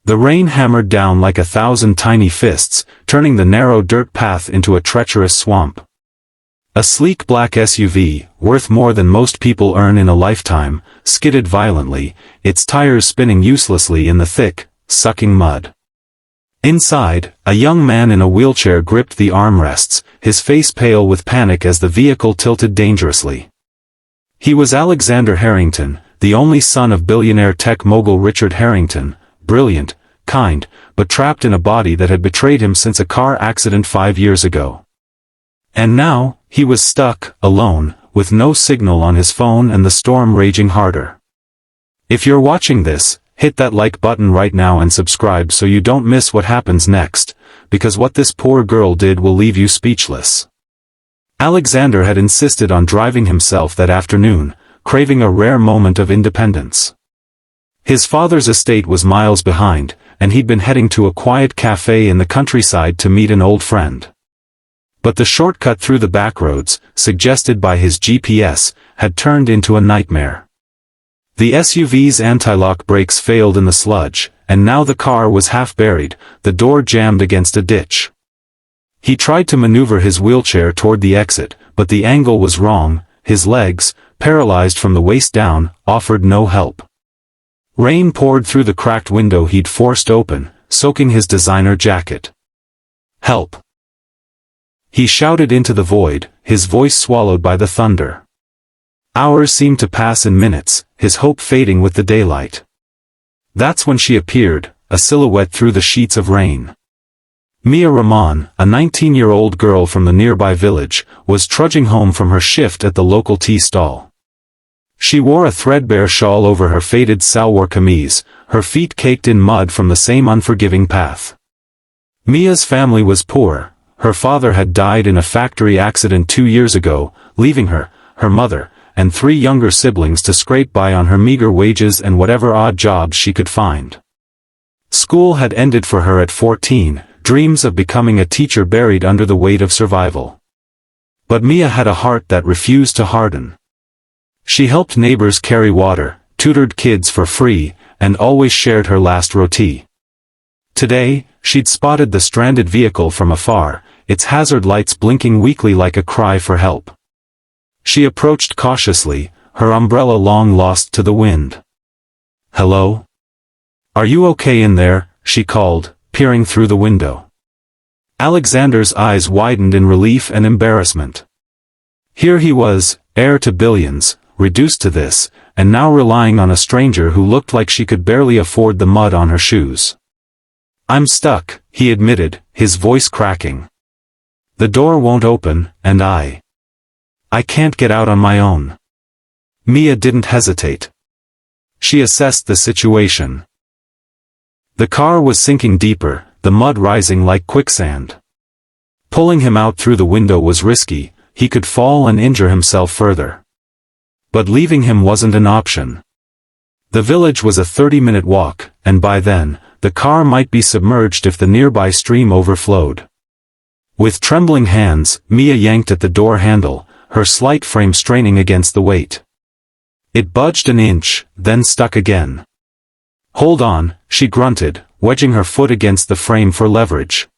The rain hammered down like 1,000 tiny fists, turning the narrow dirt path into a treacherous swamp. A sleek black SUV, worth more than most people earn in a lifetime, skidded violently, its tires spinning uselessly in the thick, sucking mud. Inside, a young man in a wheelchair gripped the armrests, his face pale with panic as the vehicle tilted dangerously. He was Alexander Harrington, the only son of billionaire tech mogul Richard Harrington, brilliant, kind, but trapped in a body that had betrayed him since a car accident 5 years ago. And now, he was stuck, alone, with no signal on his phone and the storm raging harder. If you're watching this, hit that like button right now and subscribe so you don't miss what happens next, because what this poor girl did will leave you speechless. Alexander had insisted on driving himself that afternoon, craving a rare moment of independence. His father's estate was miles behind, and he'd been heading to a quiet cafe in the countryside to meet an old friend. But the shortcut through the backroads, suggested by his GPS, had turned into a nightmare. The SUV's anti-lock brakes failed in the sludge, and now the car was half buried, the door jammed against a ditch. He tried to maneuver his wheelchair toward the exit, but the angle was wrong, his legs, paralyzed from the waist down, offered no help. Rain poured through the cracked window he'd forced open, soaking his designer jacket. "Help!" He shouted into the void, his voice swallowed by the thunder. Hours seemed to pass in minutes, his hope fading with the daylight. That's when she appeared, a silhouette through the sheets of rain. Mia Rahman, a 19-year-old girl from the nearby village, was trudging home from her shift at the local tea stall. She wore a threadbare shawl over her faded salwar kameez, her feet caked in mud from the same unforgiving path. Mia's family was poor. Her father had died in a factory accident 2 years ago, leaving her, her mother, and 3 younger siblings to scrape by on her meager wages and whatever odd jobs she could find. School had ended for her at 14, dreams of becoming a teacher buried under the weight of survival. But Mia had a heart that refused to harden. She helped neighbors carry water, tutored kids for free, and always shared her last roti. Today, she'd spotted the stranded vehicle from afar, its hazard lights blinking weakly like a cry for help. She approached cautiously, her umbrella long lost to the wind. "Hello? Are you okay in there?" she called, peering through the window. Alexander's eyes widened in relief and embarrassment. Here he was, heir to billions, reduced to this, and now relying on a stranger who looked like she could barely afford the mud on her shoes. "I'm stuck," he admitted, his voice cracking. "The door won't open, and I can't get out on my own." Mia didn't hesitate. She assessed the situation. The car was sinking deeper, the mud rising like quicksand. Pulling him out through the window was risky, he could fall and injure himself further. But leaving him wasn't an option. The village was a 30-minute walk, and by then, the car might be submerged if the nearby stream overflowed. With trembling hands, Mia yanked at the door handle, her slight frame straining against the weight. It budged an inch, then stuck again. "Hold on," she grunted, wedging her foot against the frame for leverage.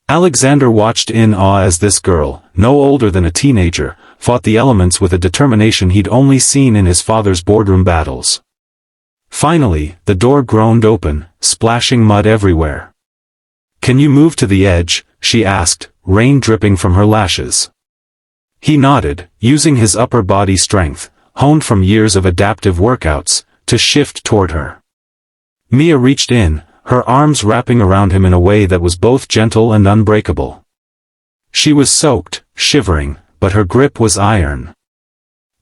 Alexander watched in awe as this girl, no older than a teenager, fought the elements with a determination he'd only seen in his father's boardroom battles. Finally, the door groaned open, splashing mud everywhere. "Can you move to the edge?" she asked, rain dripping from her lashes. He nodded, using his upper body strength, honed from years of adaptive workouts, to shift toward her. Mia reached in, her arms wrapping around him in a way that was both gentle and unbreakable. She was soaked, shivering, but her grip was iron.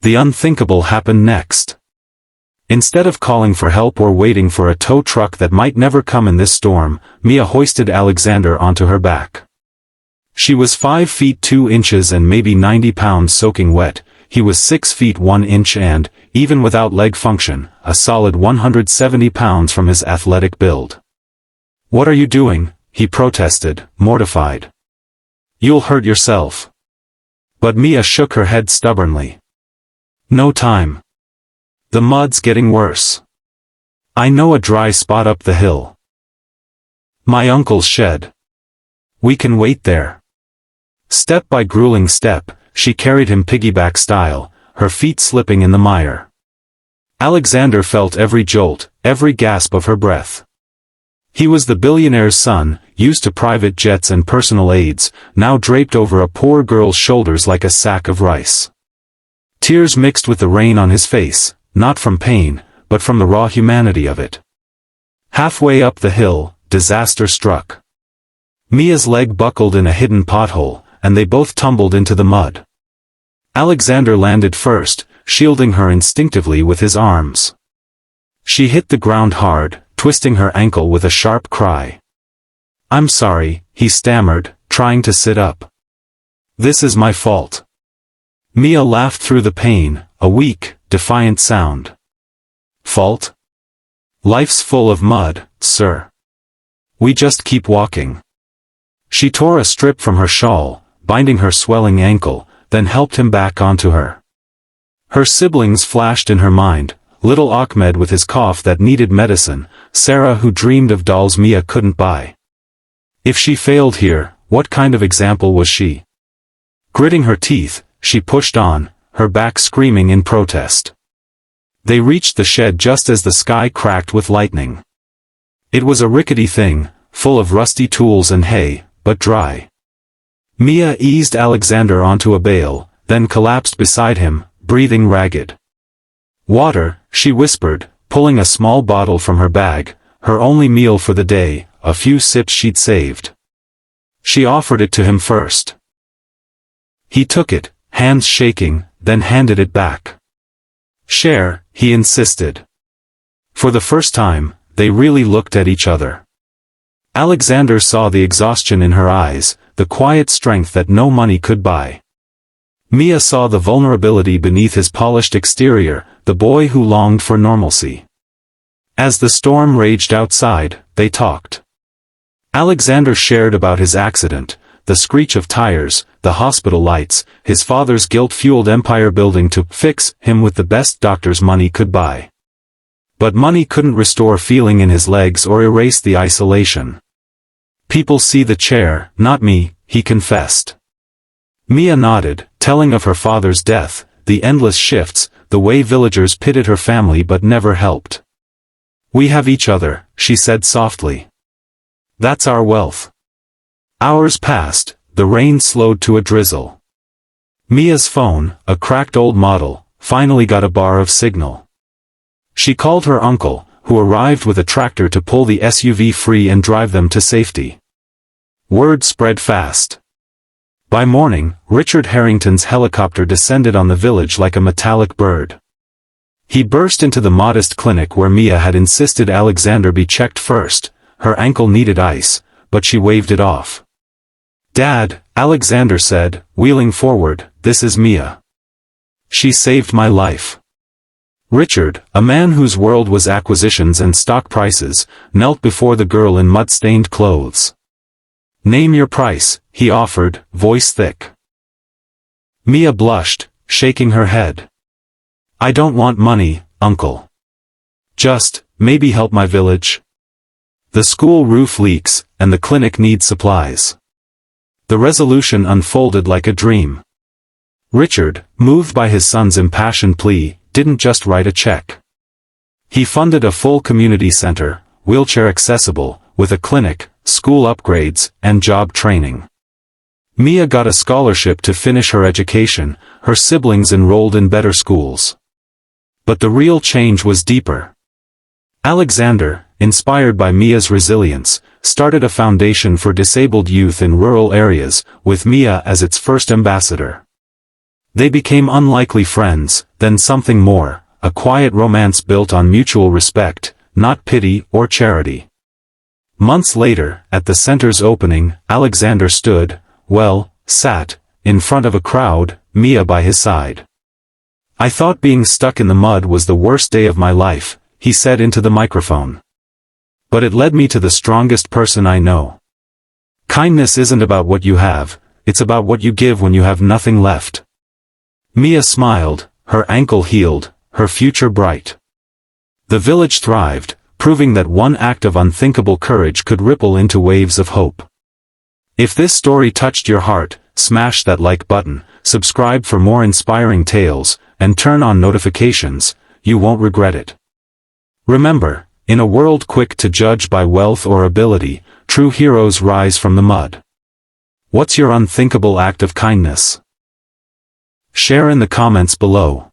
The unthinkable happened next. Instead of calling for help or waiting for a tow truck that might never come in this storm, Mia hoisted Alexander onto her back. She was 5 feet 2 inches and maybe 90 pounds soaking wet, he was 6 feet 1 inch and, even without leg function, a solid 170 pounds from his athletic build. "What are you doing?" he protested, mortified. "You'll hurt yourself." But Mia shook her head stubbornly. "No time. The mud's getting worse. I know a dry spot up the hill." My uncle's shed. We can wait there. Step by grueling step, she carried him piggyback style, her feet slipping in the mire. Alexander felt every jolt, every gasp of her breath. He was the billionaire's son, used to private jets and personal aids, now draped over a poor girl's shoulders like a sack of rice. Tears mixed with the rain on his face, not from pain, but from the raw humanity of it. Halfway up the hill, disaster struck. Mia's leg buckled in a hidden pothole, and they both tumbled into the mud. Alexander landed first, shielding her instinctively with his arms. She hit the ground hard, twisting her ankle with a sharp cry. "I'm sorry," he stammered, trying to sit up. "This is my fault." Mia laughed through the pain, a weak, defiant sound. "Fault? Life's full of mud, sir. We just keep walking." She tore a strip from her shawl, binding her swelling ankle, then helped him back onto her. Her siblings flashed in her mind, little Ahmed with his cough that needed medicine, Sarah who dreamed of dolls Mia couldn't buy. If she failed here, what kind of example was she? Gritting her teeth, she pushed on, her back screaming in protest. They reached the shed just as the sky cracked with lightning. It was a rickety thing, full of rusty tools and hay, but dry. Mia eased Alexander onto a bale, then collapsed beside him, breathing ragged. "Water," she whispered, pulling a small bottle from her bag, her only meal for the day, a few sips she'd saved. She offered it to him first. He took it, hands shaking, then handed it back. "Share," he insisted. For the first time, they really looked at each other. Alexander saw the exhaustion in her eyes, the quiet strength that no money could buy. Mia saw the vulnerability beneath his polished exterior, the boy who longed for normalcy. As the storm raged outside, they talked. Alexander shared about his accident, the screech of tires, the hospital lights, his father's guilt-fueled empire building to fix him with the best doctors money could buy. But money couldn't restore feeling in his legs or erase the isolation. "People see the chair, not me," he confessed. Mia nodded, telling of her father's death, the endless shifts, the way villagers pitied her family but never helped. "We have each other," she said softly. "That's our wealth." Hours passed, the rain slowed to a drizzle. Mia's phone, a cracked old model, finally got a bar of signal. She called her uncle, who arrived with a tractor to pull the SUV free and drive them to safety. Word spread fast. By morning, Richard Harrington's helicopter descended on the village like a metallic bird. He burst into the modest clinic where Mia had insisted Alexander be checked first. Her ankle needed ice, but she waved it off. "Dad," Alexander said, wheeling forward, "this is Mia. She saved my life." Richard, a man whose world was acquisitions and stock prices, knelt before the girl in mud-stained clothes. "Name your price," he offered, voice thick. Mia blushed, shaking her head. "I don't want money, uncle. Just, maybe help my village. The school roof leaks, and the clinic needs supplies." The resolution unfolded like a dream. Richard, moved by his son's impassioned plea, didn't just write a check. He funded a full community center, wheelchair accessible, with a clinic, school upgrades, and job training. Mia got a scholarship to finish her education, her siblings enrolled in better schools. But the real change was deeper. Alexander, inspired by Mia's resilience, started a foundation for disabled youth in rural areas, with Mia as its first ambassador. They became unlikely friends, then something more, a quiet romance built on mutual respect, not pity or charity. Months later, at the center's opening, Alexander sat, in front of a crowd, Mia by his side. "I thought being stuck in the mud was the worst day of my life," he said into the microphone. "But it led me to the strongest person I know. Kindness isn't about what you have, it's about what you give when you have nothing left." Mia smiled, her ankle healed, her future bright. The village thrived, proving that one act of unthinkable courage could ripple into waves of hope. If this story touched your heart, smash that like button, subscribe for more inspiring tales, and turn on notifications. You won't regret it. Remember, in a world quick to judge by wealth or ability, true heroes rise from the mud. What's your unthinkable act of kindness? Share in the comments below.